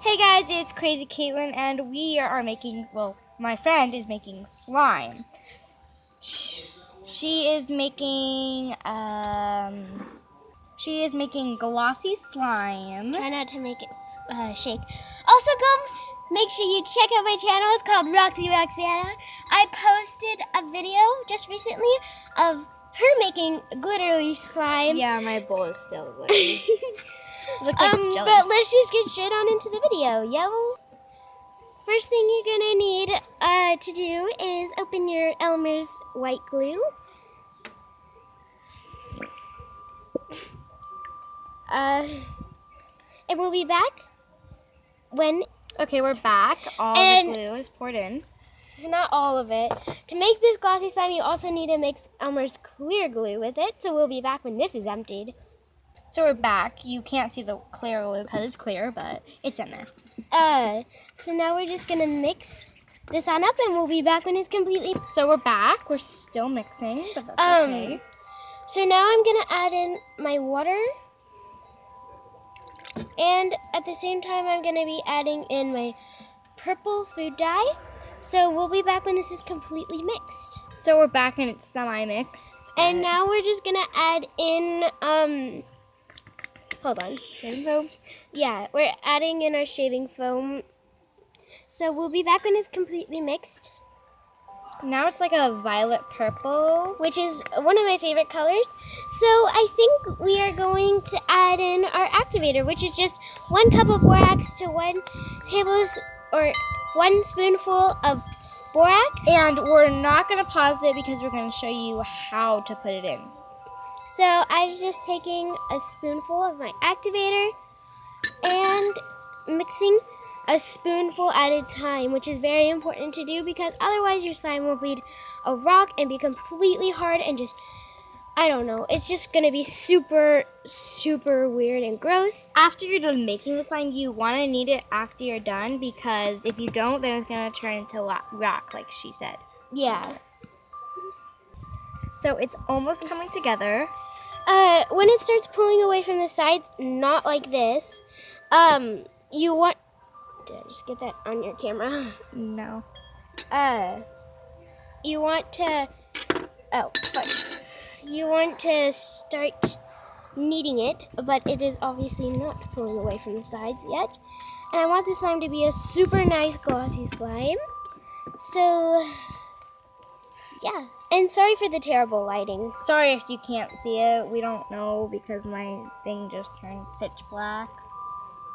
Hey guys, it's Crazy Caitlin, and we are making, well, my friend is making slime. She is making glossy slime. Try not to make it shake. Also, come make sure you check out my channel. It's called Roxy Roxana. I posted a video just recently of her making glittery slime. Yeah, my bowl is still glittery. Looks like jelly. But let's just get straight on into the video. Yo. First thing you're gonna need to do is open your Elmer's white glue. And we'll be back when... Okay, we're back. All the glue is poured in. Not all of it. To make this glossy slime, you also need to mix Elmer's clear glue with it. So we'll be back when this is emptied. So we're back. You can't see the clear glue because it's clear, but it's in there. So now we're just gonna mix this on up, and we'll be back when it's completely... So we're back. We're still mixing, but that's okay. So now I'm gonna add in my water. And at the same time, I'm going to be adding in my purple food dye. So we'll be back when this is completely mixed. So we're back and it's semi-mixed. And now we're just going to add in, hold on. Shaving foam? Yeah, we're adding in our shaving foam. So we'll be back when it's completely mixed. Now it's like a violet purple, which is one of my favorite colors. So I think we are going to add in our activator, which is just 1 cup of borax to 1 spoonful of borax. And we're not going to pause it because we're going to show you how to put it in. So I'm just taking a spoonful of my activator and mixing a spoonful at a time, which is very important to do because otherwise your slime will be a rock and be completely hard and just, I don't know, it's just going to be super, super weird and gross. After you're done making the slime, you want to knead it after you're done because if you don't, then it's going to turn into a rock, like she said. Yeah. So it's almost coming together. When it starts pulling away from the sides, not like this, you want... Did I just get that on your camera? No. You want to... Oh, fuck. You want to start kneading it, but it is obviously not pulling away from the sides yet. And I want the slime to be a super nice glossy slime. So, yeah. And sorry for the terrible lighting. Sorry if you can't see it. We don't know because my thing just turned pitch black.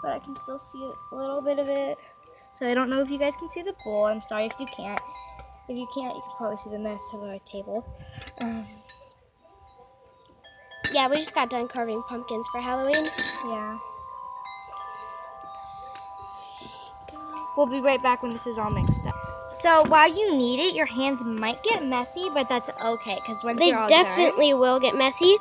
But I can still see a little bit of it. So I don't know if you guys can see the bowl. I'm sorry if you can't. If you can't, you can probably see the mess of our table. Yeah, we just got done carving pumpkins for Halloween. Yeah. We'll be right back when this is all mixed up. So while you knead it, your hands might get messy, but that's okay because once you're all done, they definitely will get messy.